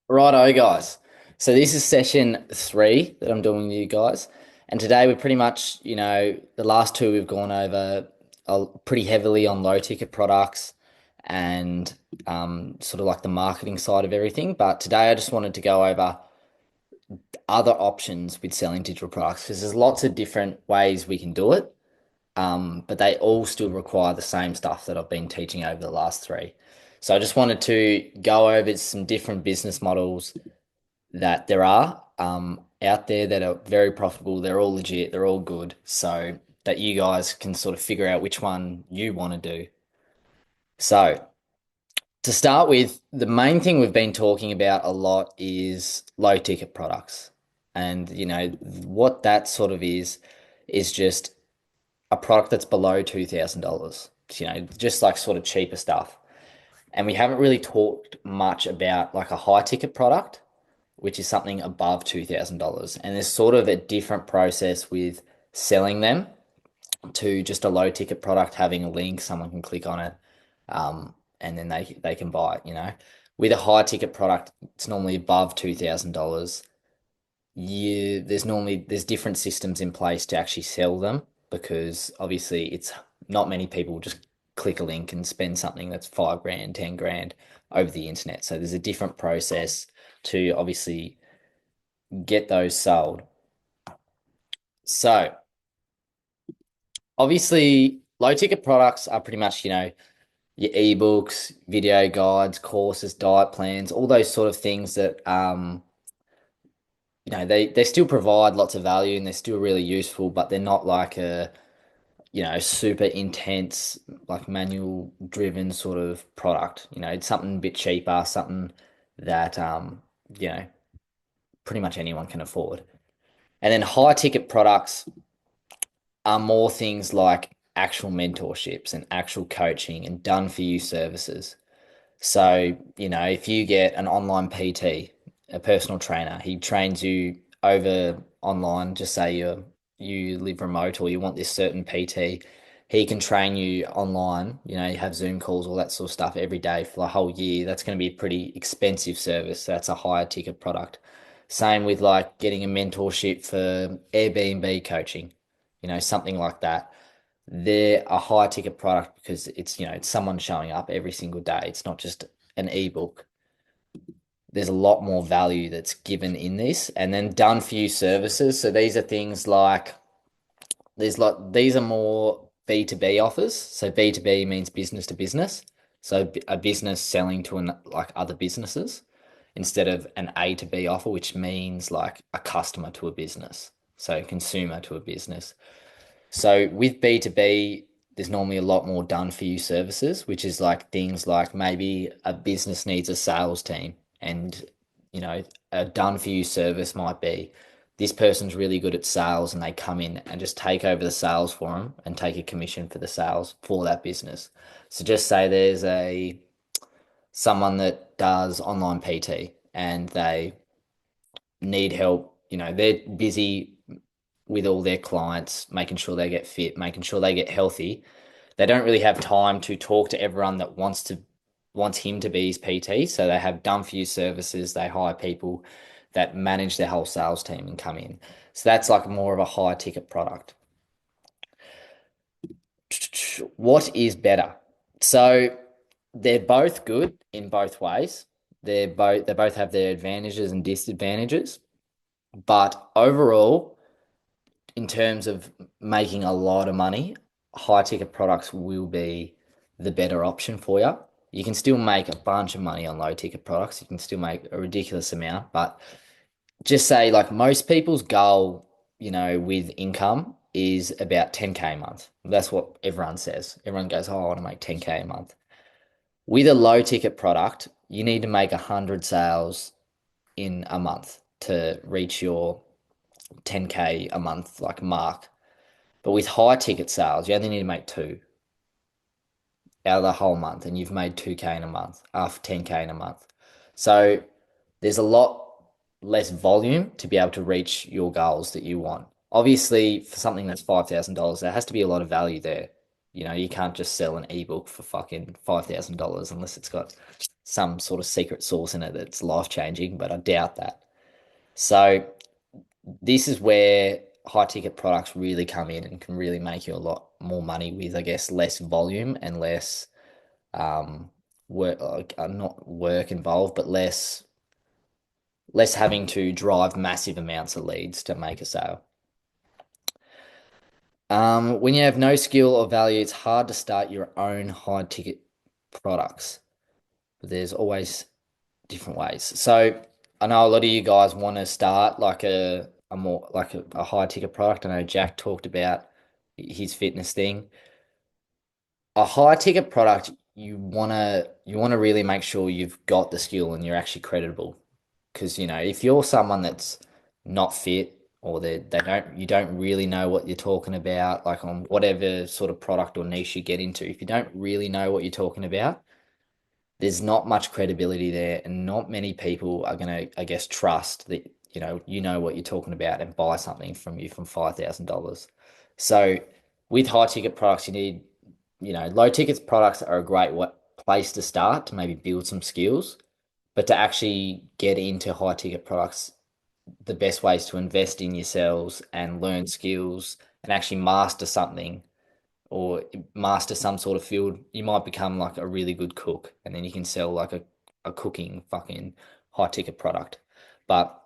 Righto, guys. So this is session three that I'm doing with you guys, and today we're pretty much, the last two we've gone over pretty heavily on low ticket products and sort of like the marketing side of everything. But today I just wanted to go over other options with selling digital products because there's lots of different ways we can do it, but they all still require the same stuff that I've been teaching over the last three. So I just wanted to go over some different business models that there are out there that are very profitable. They're all legit. They're all good. So that you guys can sort of figure out which one you want to do. So to start with, the main thing we've been talking about a lot is low ticket products. And what that sort of is just a product that's below $2,000. Just like sort of cheaper stuff. And we haven't really talked much about like a high ticket product, which is something above $2,000. And there's sort of a different process with selling them to just a low ticket product, having a link, someone can click on it, and then they can buy it. With a high ticket product, it's normally above $2,000. There's different systems in place to actually sell them because obviously it's not many people just click a link and spend something that's 5 grand, 10 grand over the internet. So there's a different process to obviously get those sold. So obviously, low ticket products are pretty much, your ebooks, video guides, courses, diet plans, all those sort of things that they still provide lots of value and they're still really useful, but they're not like a, super intense, like manual driven sort of product. It's something a bit cheaper, something that you know, pretty much anyone can afford. And then high ticket products are more things like actual mentorships and actual coaching and done for you services. So, if you get an online PT, a personal trainer, he trains you over online, just say you live remote or you want this certain PT, he can train you online, you have Zoom calls, all that sort of stuff every day for the whole year. That's going to be a pretty expensive service. That's a higher ticket product. Same with like getting a mentorship for Airbnb coaching, something like that. They're a high ticket product because it's someone showing up every single day. It's not just an ebook. There's a lot more value that's given in this. And then done for you services. So these are things like these are more B2B offers. So B2B means business to business. So a business selling to like other businesses instead of an A to B offer, which means like a customer to a business. So consumer to a business. So with B2B, there's normally a lot more done for you services, which is like things like maybe a business needs a sales team and a done for you service might be this person's really good at sales and they come in and just take over the sales for them and take a commission for the sales for that business. So just say there's a someone that does online PT and they need help, they're busy with all their clients, making sure they get fit, making sure they get healthy. They don't really have time to talk to everyone that wants him to be his PT. So they have done for you services. They hire people that manage their whole sales team and come in. So that's like more of a high ticket product. What is better? So they're both good in both ways. They both have their advantages and disadvantages. But overall, in terms of making a lot of money, high ticket products will be the better option for you. You can still make a bunch of money on low ticket products. You can still make a ridiculous amount, but just say like most people's goal, with income is about 10K a month. That's what everyone says. Everyone goes, "Oh, I want to make 10K a month." With a low ticket product, you need to make 100 sales in a month to reach your 10K a month like mark. But with high ticket sales, you only need to make two out of the whole month, and you've made 2K in a month, after 10K in a month. So there's a lot less volume to be able to reach your goals that you want. Obviously, for something that's $5,000, there has to be a lot of value there. You can't just sell an ebook for fucking $5,000 unless it's got some sort of secret sauce in it that's life changing, but I doubt that. So this is where high ticket products really come in and can really make you a lot more money with, I guess, less volume and less um, work, not work involved, but less having to drive massive amounts of leads to make a sale. When you have no skill or value, it's hard to start your own high ticket products. But there's always different ways. So I know a lot of you guys want to start like a more like a high ticket product. I know Jack talked about his fitness thing. A high ticket product, you wanna really make sure you've got the skill and you're actually creditable. Because if you're someone that's not fit or they don't you don't really know what you're talking about, like on whatever sort of product or niche you get into, if you don't really know what you're talking about, there's not much credibility there, and not many people are going to, I guess, trust that you know what you're talking about and buy something from you from $5,000. So with high ticket products, you need, low tickets products are a great place to start to maybe build some skills, but to actually get into high ticket products, the best way is to invest in yourselves and learn skills and actually master something or master some sort of field. You might become like a really good cook and then you can sell like a cooking fucking high ticket product. But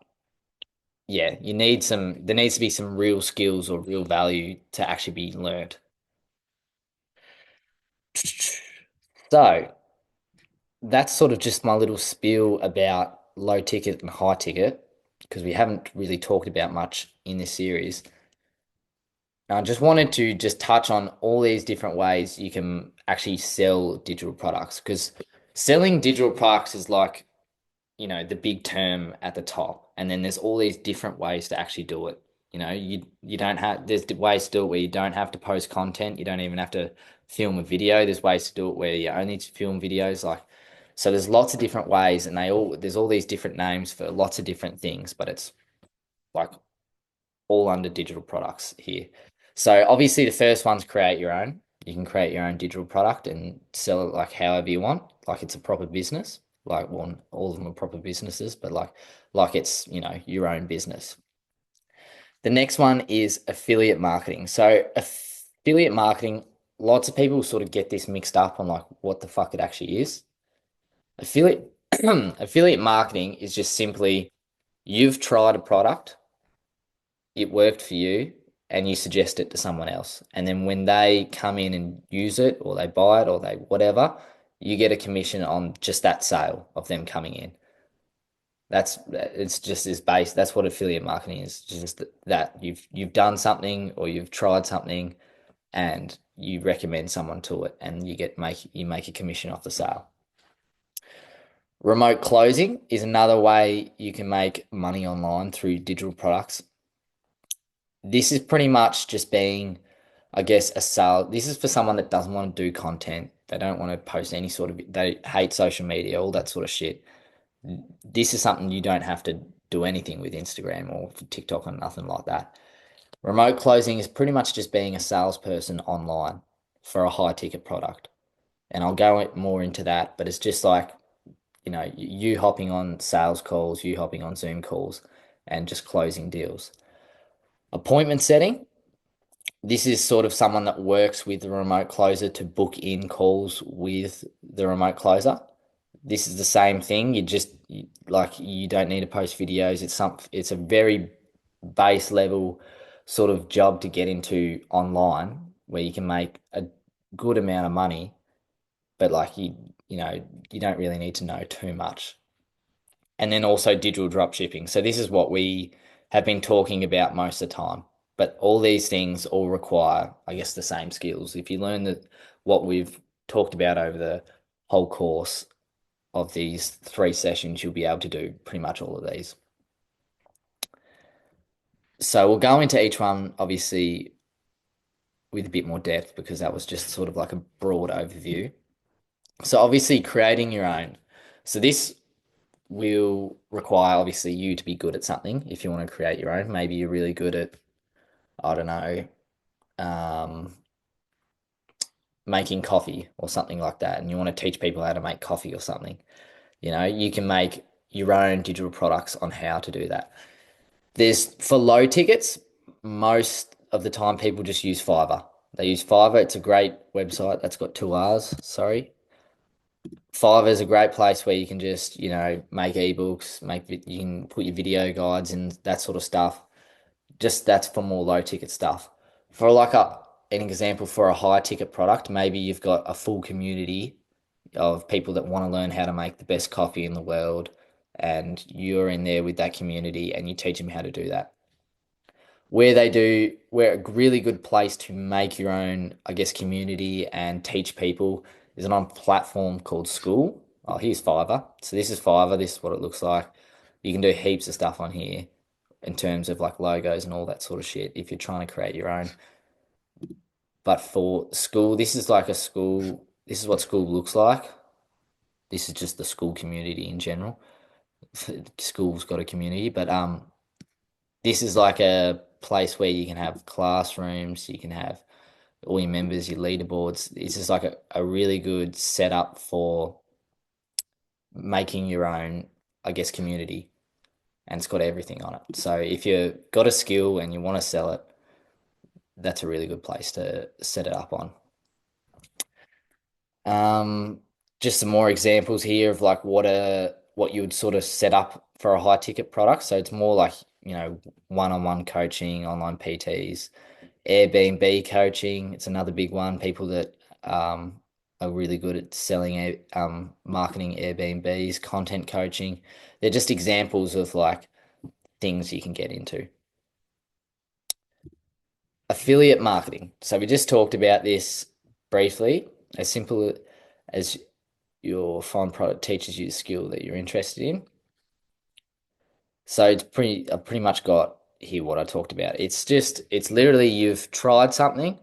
yeah, there needs to be some real skills or real value to actually be learned. So that's sort of just my little spiel about low ticket and high ticket because we haven't really talked about much in this series. I just wanted to just touch on all these different ways you can actually sell digital products because selling digital products is like, the big term at the top. And then there's all these different ways to actually do it. You don't have, there's ways to do it where you don't have to post content. You don't even have to film a video. There's ways to do it where you only film videos. So there's lots of different ways and there's all these different names for lots of different things, but it's like all under digital products here. So obviously the first one's create your own. You can create your own digital product and sell it like however you want, like it's a proper business. Like well, all of them are proper businesses, but like it's, your own business. The next one is affiliate marketing. So affiliate marketing, lots of people sort of get this mixed up on like what the fuck it actually is. Affiliate affiliate marketing is just simply you've tried a product, it worked for you and you suggest it to someone else. And then when they come in and use it or they buy it or they whatever, you get a commission on just that sale of them coming in. It's just this base. That's what affiliate marketing is. Just that you've done something or you've tried something and you recommend someone to it and you make a commission off the sale. Remote closing is another way you can make money online through digital products. This is pretty much just being, I guess, a sale. This is for someone that doesn't want to do content. They don't want to post any sort of, they hate social media, all that sort of shit. This is something you don't have to do anything with Instagram or TikTok or nothing like that. Remote closing is pretty much just being a salesperson online for a high ticket product. And I'll go more into that, but it's just like, you hopping on sales calls, you hopping on Zoom calls and just closing deals. Appointment setting. This is sort of someone that works with the remote closer to book in calls with the remote closer. This is the same thing. Like you don't need to post videos. It's a very base level sort of job to get into online where you can make a good amount of money, but like you don't really need to know too much. And then also digital drop shipping. So this is what we have been talking about most of the time. But all these things all require, I guess, the same skills. If you learn what we've talked about over the whole course of these 3 sessions, you'll be able to do pretty much all of these. So we'll go into each one, obviously, with a bit more depth because that was just sort of like a broad overview. So obviously creating your own. So this will require obviously you to be good at something if you want to create your own. Maybe you're really good at, I don't know, um, making coffee or something like that, and you want to teach people how to make coffee or something. You can make your own digital products on how to do that. There's for low tickets, most of the time people just use Fiverr. They use Fiverr. It's a great website. That's got two R's, sorry. Fiverr is a great place where you can just, make ebooks, you can put your video guides and that sort of stuff. Just that's for more low ticket stuff. For like an example for a high ticket product, maybe you've got a full community of people that want to learn how to make the best coffee in the world, and you're in there with that community and you teach them how to do that. Where a really good place to make your own, I guess, community and teach people is on a platform called School. Oh, here's Fiverr. So this is Fiverr. This is what it looks like. You can do heaps of stuff on here in terms of like logos and all that sort of shit if you're trying to create your own. But for School, this is like a school. This is what School looks like. This is just the school community in general. School's got a community, but this is like a place where you can have classrooms, you can have all your members, your leaderboards. This is like a really good setup for making your own, I guess, community. And it's got everything on it. So if you've got a skill and you want to sell it, that's a really good place to set it up on. Um, just some more examples here of like what you would sort of set up for a high ticket product. So it's more like, one-on-one coaching, online PTs, Airbnb coaching. It's another big one. People that are really good at selling, marketing Airbnbs, content coaching. They're just examples of like things you can get into. Affiliate marketing. So we just talked about this briefly. As simple as your fine product teaches you the skill that you're interested in. So I've pretty much got here what I talked about. It's literally you've tried something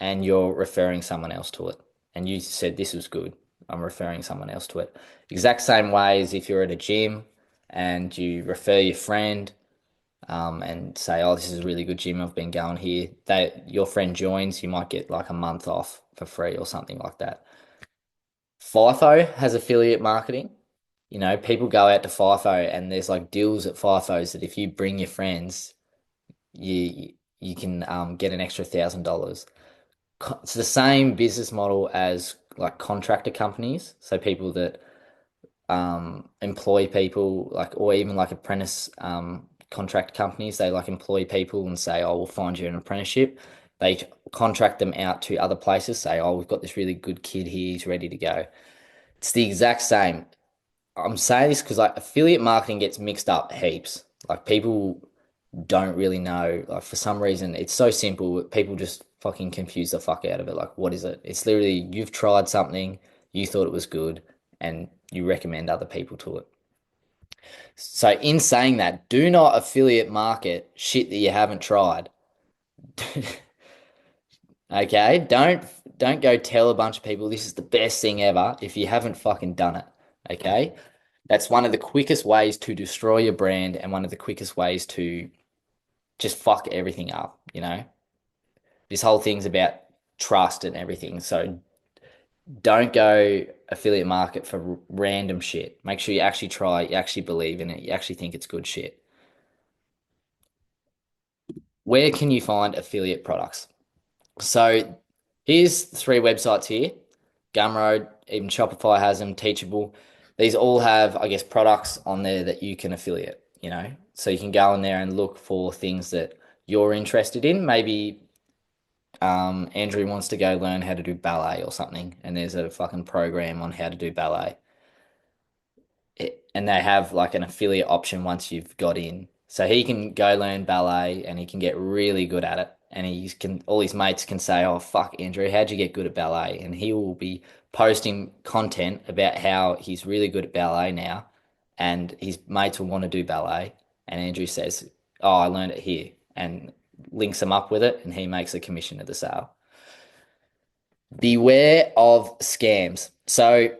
and you're referring someone else to it. And you said this was good. I'm referring someone else to it. Exact same way as if you're at a gym and you refer your friend, and say, "Oh, this is a really good gym. I've been going here." Your friend joins, you might get like a month off for free or something like that. FIFO has affiliate marketing. People go out to FIFO and there's like deals at FIFOs that if you bring your friends, you can get an extra $1,000. It's the same business model as like contractor companies. So people that employ people like or even like apprentice contract companies, they like employ people and say, "Oh, we'll find you an apprenticeship." They contract them out to other places, say, "Oh, we've got this really good kid here, he's ready to go." It's the exact same. I'm saying this because like affiliate marketing gets mixed up heaps. Like people don't really know. Like for some reason, it's so simple, but people just fucking confuse the fuck out of it. Like, what is it? It's literally you've tried something, you thought it was good, and you recommend other people to it. So in saying that, do not affiliate market shit that you haven't tried. Okay? Don't go tell a bunch of people this is the best thing ever if you haven't fucking done it. Okay? That's one of the quickest ways to destroy your brand and one of the quickest ways to just fuck everything up. This whole thing's about trust and everything. So don't go affiliate market for random shit. Make sure you actually try, you actually believe in it, you actually think it's good shit. Where can you find affiliate products? So here's three websites here. Gumroad, even Shopify has them, Teachable. These all have, I guess, products on there that you can affiliate. So you can go in there and look for things that you're interested in. Maybe Andrew wants to go learn how to do ballet or something, and there's a fucking program on how to do ballet. And they have like an affiliate option once you've got in. So he can go learn ballet and he can get really good at it. And all his mates can say, "Oh fuck, Andrew, how'd you get good at ballet?" And he will be posting content about how he's really good at ballet now, and his mates will want to do ballet. And Andrew says, "Oh, I learned it here," and links them up with it, and he makes a commission of the sale. Beware of scams. So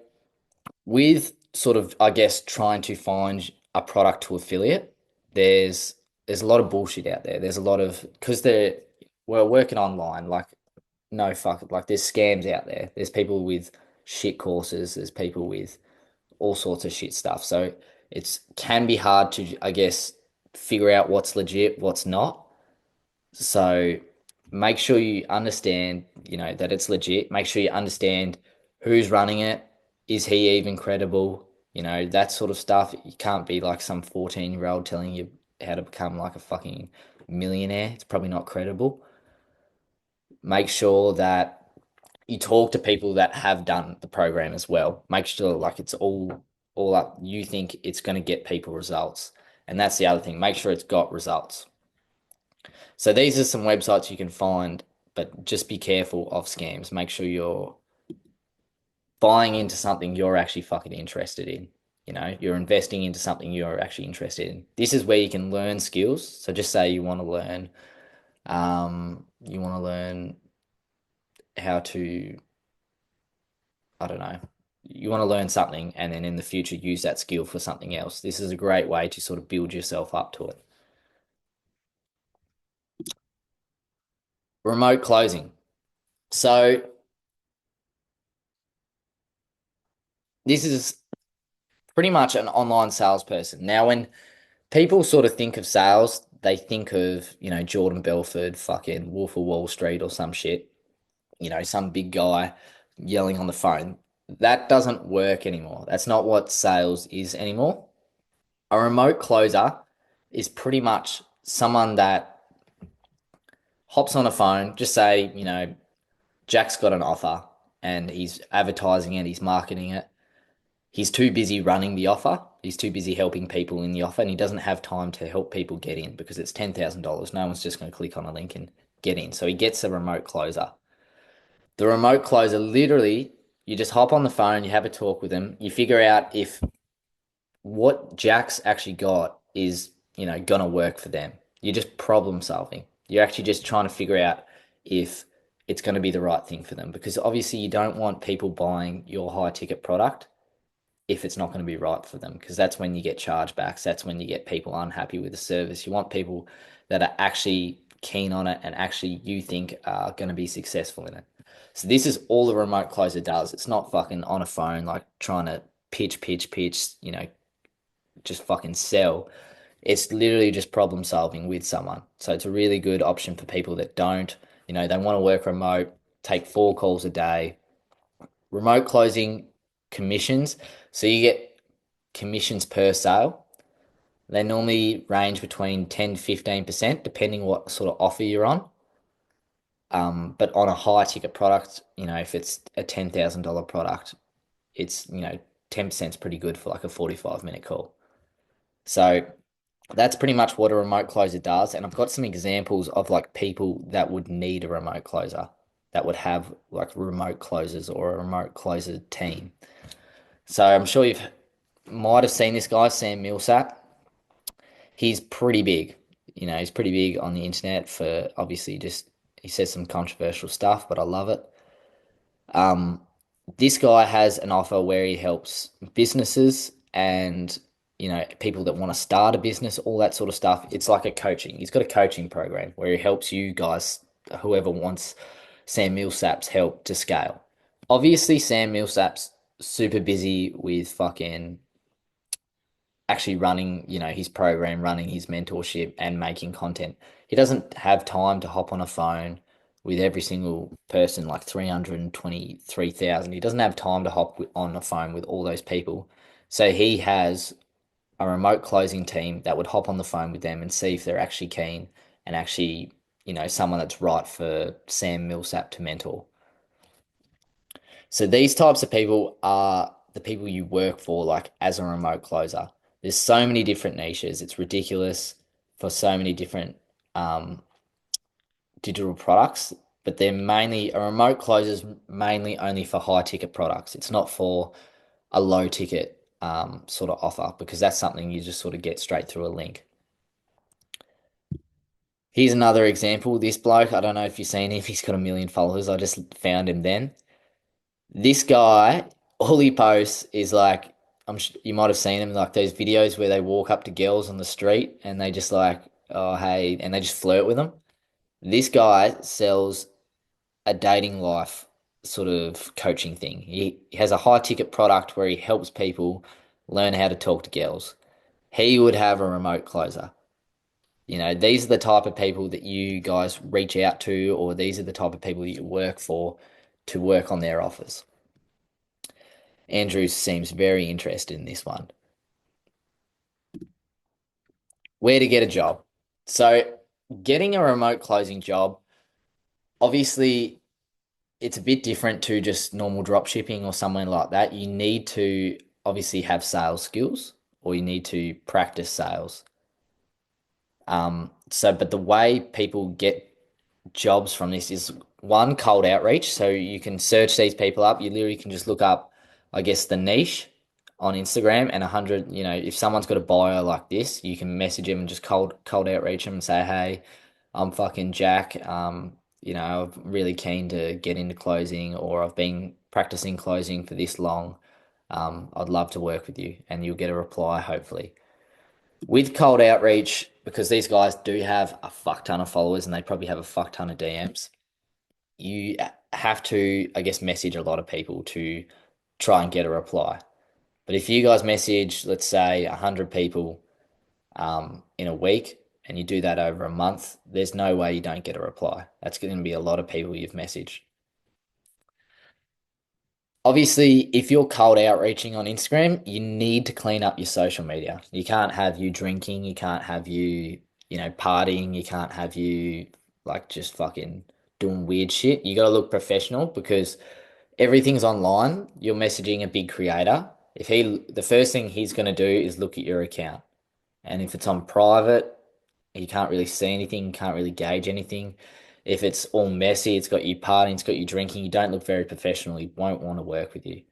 with sort of, I guess, trying to find a product to affiliate, there's there's a lot of bullshit out there. There's a lot of because we're working online, like no fuck, like there's scams out there. There's people with shit courses. There's people with all sorts of shit stuff. So it's can be hard to, I guess, figure out what's legit, what's not. So make sure you understand, that it's legit. Make sure you understand who's running it. Is he even credible? That sort of stuff. You can't be like some 14-year-old telling you how to become like a fucking millionaire. It's probably not credible. Make sure that you talk to people that have done the program as well. Make sure like it's all up. You think it's going to get people results. And that's the other thing. Make sure it's got results. So these are some websites you can find, but just be careful of scams. Make sure you're buying into something you're actually fucking interested in. You're investing into something you're actually interested in. This is where you can learn skills. So just say you want to learn how to, I don't know, you want to learn something and then in the future use that skill for something else. This is a great way to sort of build yourself up to it. Remote closing. So this is pretty much an online salesperson. Now, when people sort of think of sales, they think of, Jordan Belford, fucking Wolf of Wall Street or some shit, some big guy yelling on the phone. That doesn't work anymore. That's not what sales is anymore. A remote closer is pretty much someone that hops on a phone, just say, Jack's got an offer and he's advertising it, he's marketing it. He's too busy running the offer. He's too busy helping people in the offer, and he doesn't have time to help people get in because it's $10,000. No one's just going to click on a link and get in. So he gets a remote closer. The remote closer, literally, you just hop on the phone, you have a talk with him, you figure out if what Jack's actually got is, going to work for them. You're just problem solving. You're actually just trying to figure out if it's going to be the right thing for them because obviously you don't want people buying your high ticket product if it's not going to be right for them because that's when you get chargebacks. That's when you get people unhappy with the service. You want people that are actually keen on it and actually you think are going to be successful in it. So this is all the remote closer does. It's not fucking on a phone like trying to pitch, just fucking sell. It's literally just problem solving with someone. So it's a really good option for people that don't, they want to work remote, take 4 calls a day. Remote closing commissions. So you get commissions per sale. They normally range between 10 to 15%, depending what sort of offer you're on. But on a high ticket product, if it's a $10,000 product, it's, 10% is pretty good for like a 45-minute call. So that's pretty much what a remote closer does. And I've got some examples of like people that would need a remote closer that would have like remote closers or a remote closer team. So I'm sure you've might have seen this guy, Sam Millsap. He's pretty big. He's pretty big on the internet for obviously just he says some controversial stuff, but I love it. Um, this guy has an offer where he helps businesses and people that want to start a business, all that sort of stuff. It's like a coaching. He's got a coaching program where he helps you guys, whoever wants Sam Millsap's help to scale. Obviously, Sam Millsap's super busy with fucking actually running, his program, running his mentorship and making content. He doesn't have time to hop on a phone with every single person, like 323,000. He doesn't have time to hop on the phone with all those people. So he has a remote closing team that would hop on the phone with them and see if they're actually keen and actually, someone that's right for Sam Millsap to mentor. So these types of people are the people you work for, like as a remote closer. There's so many different niches. It's ridiculous for so many different um, digital products, but they're mainly a remote closers mainly only for high ticket products. It's not for a low ticket sort of offer because that's something you just sort of get straight through a link. Here's another example. This bloke, I don't know if you've seen him, he's got 1 million followers. I just found him then. This guy, all he posts is like, you might have seen him like those videos where they walk up to girls on the street and they just like, oh hey, and they just flirt with them. This guy sells a dating life sort of coaching thing. He has a high ticket product where he helps people learn how to talk to girls. He would have a remote closer. These are the type of people that you guys reach out to, or these are the type of people that you work for to work on their offers. Andrew seems very interested in this one. Where to get a job? So, getting a remote closing job, obviously, it's a bit different to just normal drop shipping or somewhere like that. You need to obviously have sales skills or you need to practice sales. But the way people get jobs from this is one, cold outreach. So you can search these people up. You literally can just look up, I guess, the niche on Instagram and 100, if someone's got a bio like this, you can message them and just cold outreach them and say, hey, I'm fucking Jack. I'm really keen to get into closing, or I've been practicing closing for this long. I'd love to work with you, and you'll get a reply, hopefully. With cold outreach, because these guys do have a fuck ton of followers and they probably have a fuck ton of DMs, you have to, I guess, message a lot of people to try and get a reply. But if you guys message, let's say, 100 people in a week, and you do that over a month, there's no way you don't get a reply. That's going to be a lot of people you've messaged. Obviously, if you're cold outreaching on Instagram, you need to clean up your social media. You can't have you drinking, you can't have you partying, you can't have you like just fucking doing weird shit. You got to look professional because everything's online. You're messaging a big creator. The first thing he's going to do is look at your account. And if it's on private, you can't really see anything, can't really gauge anything. If it's all messy, it's got you partying, it's got you drinking, you don't look very professional. He won't want to work with you.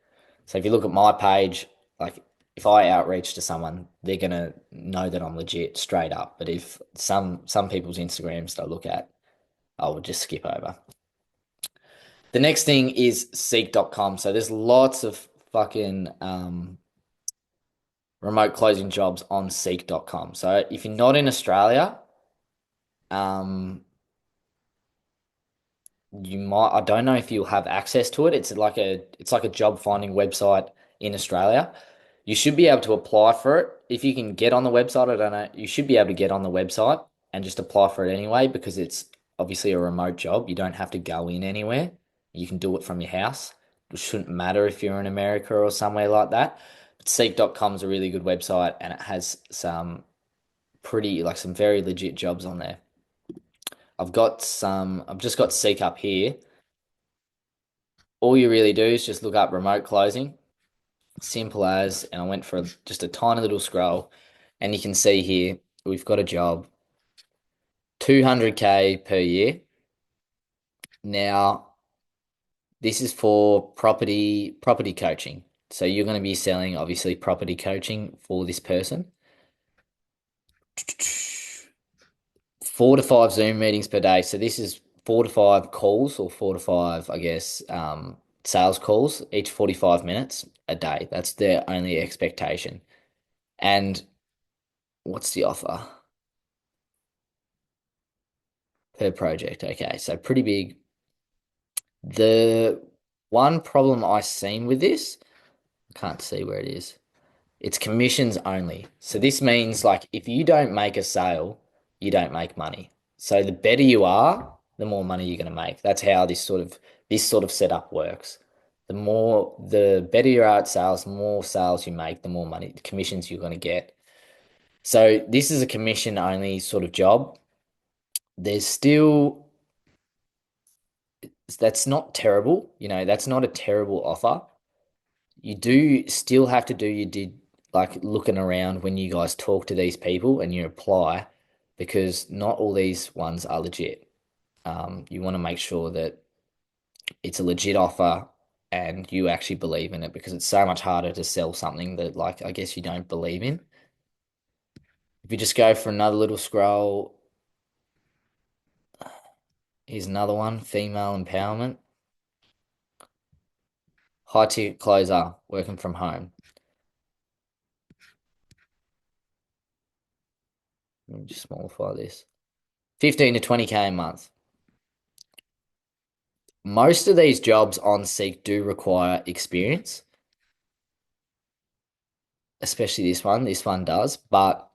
So if you look at my page, like if I outreach to someone, they're gonna know that I'm legit straight up. But if some people's Instagrams that I look at, I will just skip over. The next thing is seek.com. So there's lots of fucking remote closing jobs on seek.com. So if you're not in Australia, um, you might, I don't know if you'll have access to it. It's like a job finding website in Australia. You should be able to apply for it. If you can get on the website, I don't know, you should be able to get on the website and just apply for it anyway because it's obviously a remote job. You don't have to go in anywhere. You can do it from your house. It shouldn't matter if you're in America or somewhere like that. But Seek.com is a really good website and it has some very legit jobs on there. I've just got Seek up here. All you really do is just look up remote closing, simple as, and I went for just a tiny little scroll, and you can see here we've got a job, 200K per year. Now, this is for property coaching. So you're going to be selling obviously property coaching for this person. 4 to 5 Zoom meetings per day. So this is 4 to 5 calls or 4 to 5, I guess, sales calls each 45 minutes a day. That's their only expectation. And what's the offer per project? Okay, so pretty big. The one problem I seen with this, I can't see where it is. It's commissions only. So this means like if you don't make a sale, you don't make money. So the better you are, the more money you're going to make. That's how this sort of setup works. The better you are at sales, the more sales you make, the more money, the commissions you're going to get. So this is a commission only sort of job. There's still That's not terrible. That's not a terrible offer. You do still have to do your did like looking around when you guys talk to these people and you apply because not all these ones are legit. You want to make sure that it's a legit offer and you actually believe in it because it's so much harder to sell something that like I guess you don't believe in. If you just go for another little scroll, here's another one, female empowerment, high ticket closer, working from home. Let me just smallify this. 15 to 20K a month. Most of these jobs on Seek do require experience, especially this one. This one does, but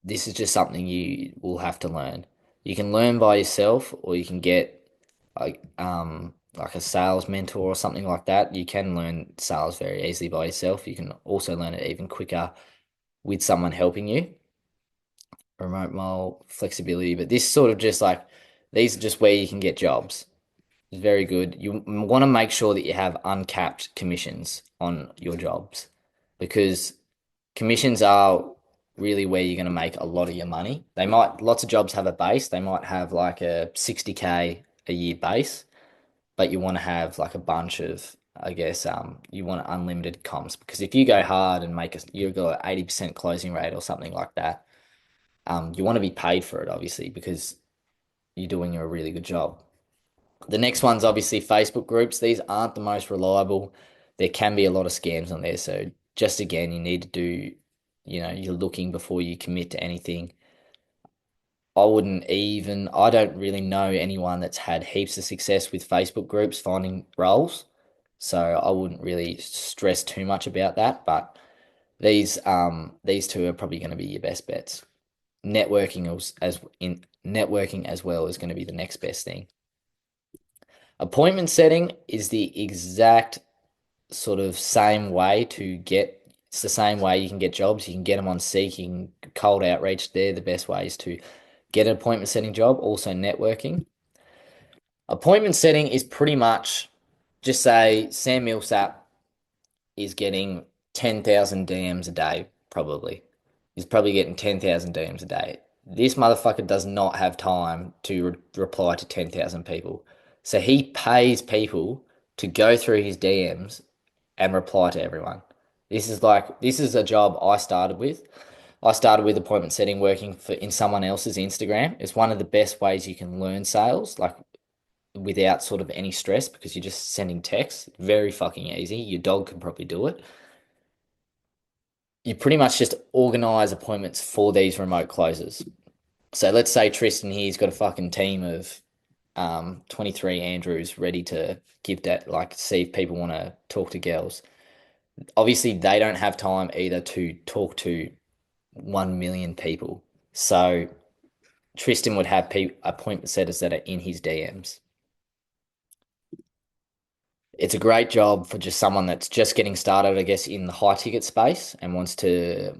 this is just something you will have to learn. You can learn by yourself, or you can get like a sales mentor or something like that. You can learn sales very easily by yourself. You can also learn it even quicker with someone helping you. Remote mole flexibility, but this sort of just like these are just where you can get jobs. It's very good. You want to make sure that you have uncapped commissions on your jobs because commissions are really where you're going to make a lot of your money. They might, lots of jobs have a base. They might have like a 60K a year base, but you want to have like a bunch of, I guess, you want unlimited comms because if you go hard and you go 80% closing rate or something like that, you want to be paid for it, obviously, because you're doing a really good job. The next one's obviously Facebook groups. These aren't the most reliable. There can be a lot of scams on there. So just again, you need to do, you're looking before you commit to anything. I don't really know anyone that's had heaps of success with Facebook groups finding roles. So I wouldn't really stress too much about that. But these two are probably going to be your best bets. Networking as well is going to be the next best thing. Appointment setting is the exact sort of same way to get, it's the same way you can get jobs. You can get them on Seeking, cold outreach. They're the best ways to get an appointment setting job. Also, networking. Appointment setting is pretty much just say Sam Millsap is getting 10,000 DMs a day, probably. He's probably getting 10,000 DMs a day. This motherfucker does not have time to reply to 10,000 people. So he pays people to go through his DMs and reply to everyone. This is a job I started with. I started with appointment setting working for in someone else's Instagram. It's one of the best ways you can learn sales, like without sort of any stress because you're just sending texts. Very fucking easy. Your dog can probably do it. You pretty much just organize appointments for these remote closers. So let's say Tristan here's got a fucking team of 23 Andrews ready to give that, like, see if people want to talk to girls. Obviously, they don't have time either to talk to 1 million people. So Tristan would have appointment setters that are in his DMs. It's a great job for just someone that's just getting started, I guess, in the high ticket space and wants to,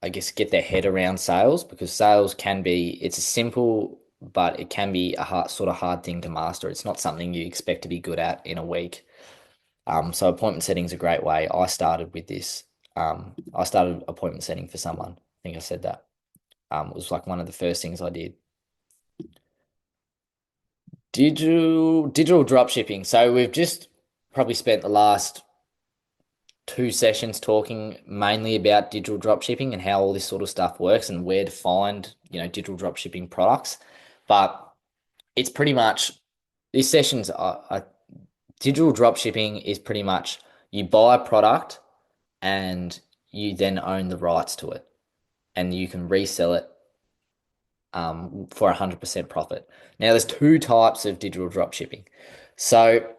I guess, get their head around sales because sales can be, it's a simple, but it can be a hard thing to master. It's not something you expect to be good at in a week. So appointment setting is a great way. I started with this. I started appointment setting for someone. I think I said that. It was like one of the first things I did. Digital drop shipping. So we've just probably spent the last two sessions talking mainly about digital drop shipping and how all this sort of stuff works and where to find, digital drop shipping products. But it's pretty much these sessions are digital drop shipping is pretty much you buy a product and you then own the rights to it and you can resell it for 100% profit. Now, there's two types of digital drop shipping. So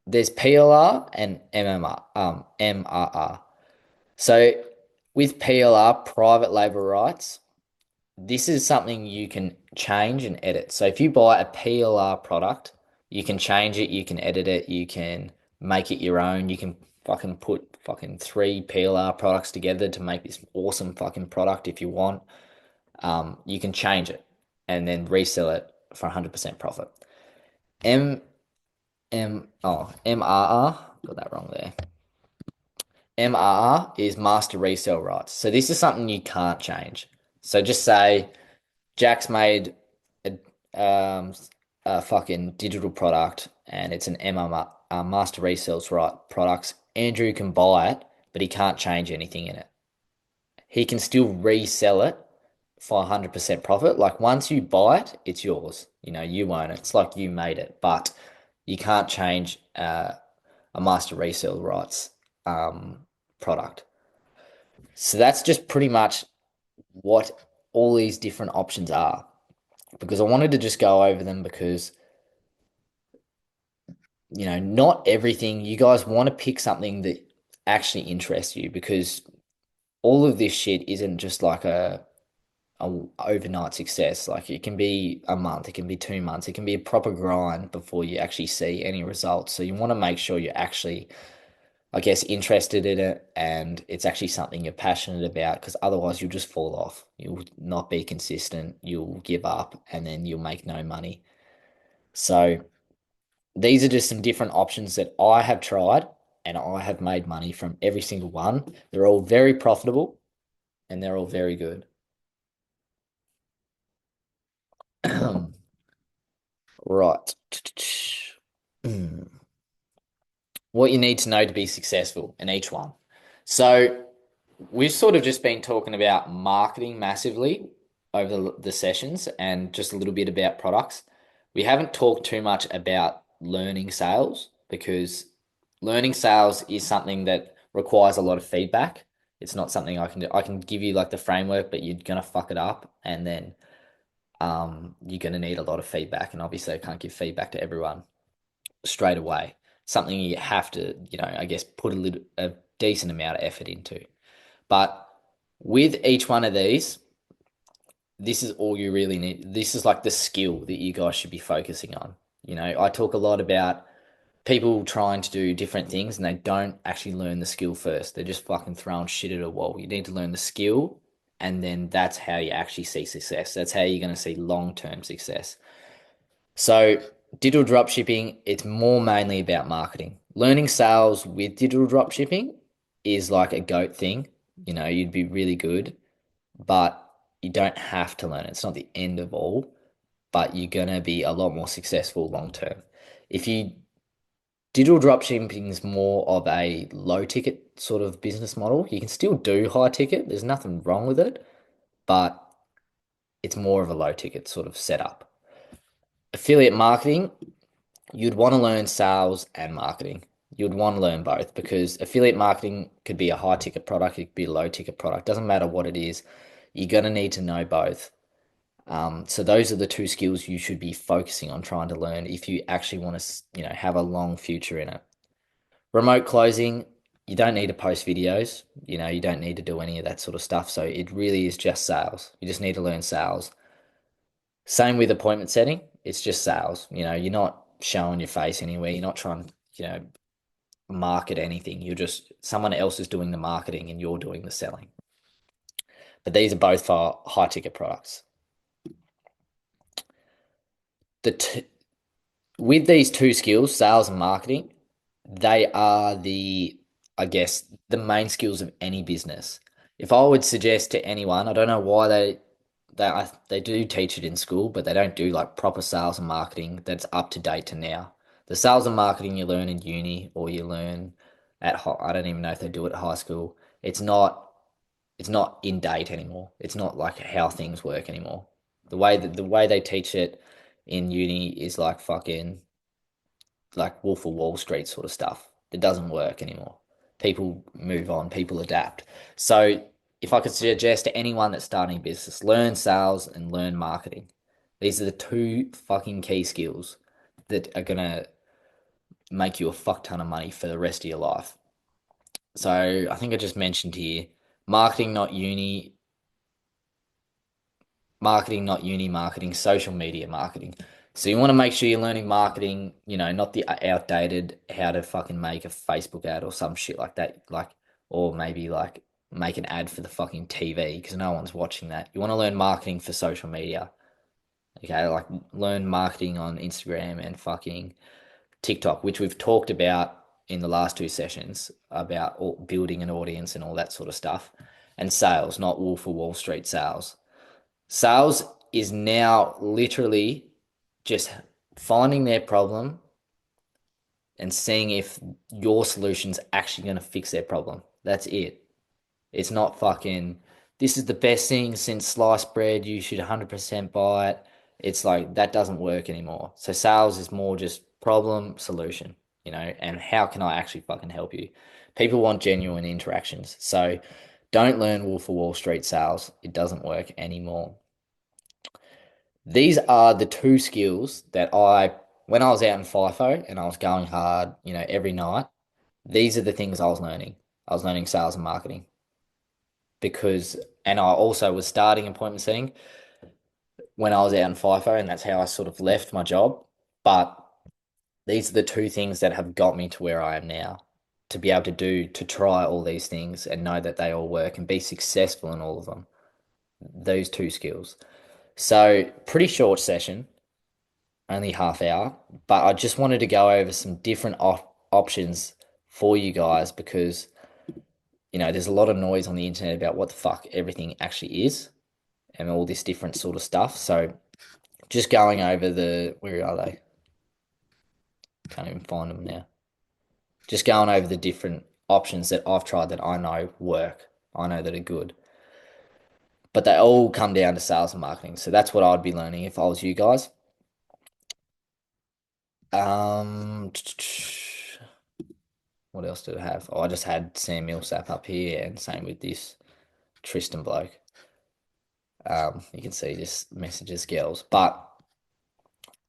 there's PLR and MRR. So with PLR, private label rights, this is something you can change and edit. So if you buy a PLR product, you can change it, you can edit it, you can make it your own. You can fucking put fucking three PLR products together to make this awesome fucking product if you want. You can change it and then resell it for 100% profit. M MRR, got that wrong there. MRR is master resale rights. So this is something you can't change. So just say Jack's made a, a fucking digital product and it's an MMR, master resales right products. Andrew can buy it, but he can't change anything in it. He can still resell it for 100% profit. Like once you buy it, it's yours. You own it. It's like you made it, but you can't change a master resale rights product. So that's just pretty much what all these different options are because I wanted to just go over them because not everything. You guys want to pick something that actually interests you because all of this shit isn't just like a overnight success. Like it can be a month, it can be 2 months, it can be a proper grind before you actually see any results. So you want to make sure you're actually, I guess, interested in it and it's actually something you're passionate about because otherwise you'll just fall off. You'll not be consistent, you'll give up, and then you'll make no money. So these are just some different options that I have tried and I have made money from every single one. They're all very profitable and they're all very good. Right. What you need to know to be successful in each one. So we've sort of just been talking about marketing massively over the sessions and just a little bit about products. We haven't talked too much about learning sales because learning sales is something that requires a lot of feedback. It's not something I can do. I can give you like the framework, but you're gonna fuck it up, and then you're gonna need a lot of feedback. And obviously, I can't give feedback to everyone straight away. Something you have to, I guess, put a decent amount of effort into. But with each one of these, this is all you really need. This is like the skill that you guys should be focusing on. I talk a lot about people trying to do different things and they don't actually learn the skill first. They're just fucking throwing shit at a wall. You need to learn the skill, and then that's how you actually see success. That's how you're going to see long-term success. So, digital dropshipping, it's more mainly about marketing. Learning sales with digital dropshipping is like a goat thing. You'd be really good, but you don't have to learn it. It's not the end of all, but you're going to be a lot more successful long term. If you Digital dropshipping is more of a low ticket sort of business model. You can still do high ticket. There's nothing wrong with it, but it's more of a low ticket sort of setup. Affiliate marketing, you'd want to learn sales and marketing. You'd want to learn both because affiliate marketing could be a high ticket product, it could be a low ticket product. Doesn't matter what it is. You're going to need to know both. So those are the two skills you should be focusing on trying to learn if you actually want to, have a long future in it. Remote closing, you don't need to post videos. You don't need to do any of that sort of stuff. So it really is just sales. You just need to learn sales. Same with appointment setting. It's just sales. You're not showing your face anywhere. You're not trying to, market anything. You're just someone else is doing the marketing and you're doing the selling. But these are both for high ticket products. The t With these two skills, sales and marketing, they are I guess, the main skills of any business. If I would suggest to anyone, I don't know why they do teach it in school, but they don't do like proper sales and marketing that's up to date to now. The sales and marketing you learn in uni or you learn I don't even know if they do it at high school. It's not in date anymore. It's not like how things work anymore. The way they teach it in uni is like fucking like Wolf of Wall Street sort of stuff. It doesn't work anymore. People move on, people adapt. So if I could suggest to anyone that's starting a business, learn sales and learn marketing. These are the two fucking key skills that are gonna make you a fuck ton of money for the rest of your life. So I think I just mentioned here, marketing, not uni, marketing, social media marketing. So you want to make sure you're learning marketing, not the outdated how to fucking make a Facebook ad or some shit like that, like, or maybe like make an ad for the fucking TV because no one's watching that. You want to learn marketing for social media, okay? Like learn marketing on Instagram and fucking TikTok, which we've talked about in the last two sessions about building an audience and all that sort of stuff, and sales, not Wolf of Wall Street sales. Sales is now literally just finding their problem and seeing if your solution's actually going to fix their problem. That's it. It's not fucking, this is the best thing since sliced bread. You should 100% buy it. It's like that doesn't work anymore. So sales is more just problem, solution, and how can I actually fucking help you? People want genuine interactions. So don't learn Wolf of Wall Street sales. It doesn't work anymore. These are the two skills that I when I was out in FIFO and I was going hard, every night, these are the things I was learning. I was learning sales and marketing because, and I also was starting appointment setting when I was out in FIFO, and that's how I sort of left my job. But these are the two things that have got me to where I am now. To be able to try all these things and know that they all work and be successful in all of them. Those two skills. So, pretty short session, only half hour, but I just wanted to go over some different options for you guys because, there's a lot of noise on the internet about what the fuck everything actually is and all this different sort of stuff. So, just going over where are they? Can't even find them now. Just going over the different options that I've tried that I know work. I know that are good. But they all come down to sales and marketing. So that's what I'd be learning if I was you guys. Um, what else did I have? Oh, I just had Sam Millsap up here, and same with this Tristan bloke. You can see just messages girls. But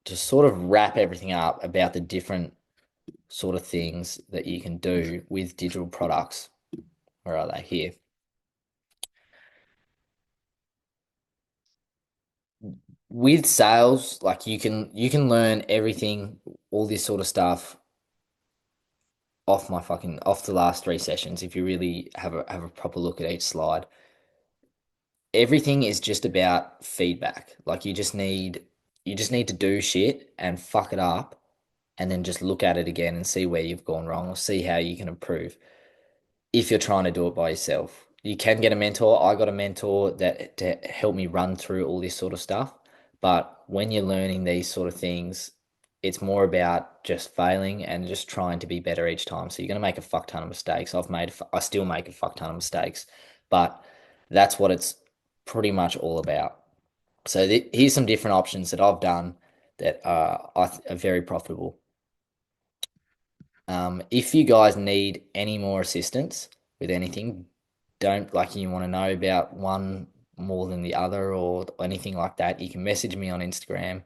to sort of wrap everything up about the different sort of things that you can do with digital products. Where are they? Here. With sales, like you can learn everything, all this sort of stuff off the last three sessions if you really have a proper look at each slide. Everything is just about feedback. Like you just need to do shit and fuck it up and then just look at it again and see where you've gone wrong or see how you can improve if you're trying to do it by yourself. You can get a mentor. I got a mentor that to help me run through all this sort of stuff. But when you're learning these sort of things, it's more about just failing and just trying to be better each time. So you're going to make a fuck ton of mistakes. I still make a fuck ton of mistakes, but that's what it's pretty much all about. So here's some different options that I've done that are very profitable. If you guys need any more assistance with anything, don't like you want to know about one more than the other or anything like that, you can message me on Instagram,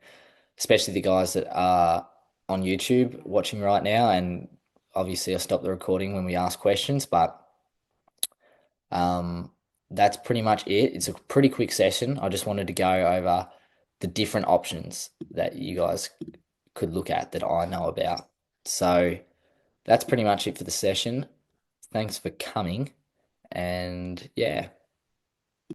especially the guys that are on YouTube watching right now. And obviously, I stop the recording when we ask questions, but um, that's pretty much it. It's a pretty quick session. I just wanted to go over the different options that you guys could look at that I know about. So that's pretty much it for the session. Thanks for coming. And yeah.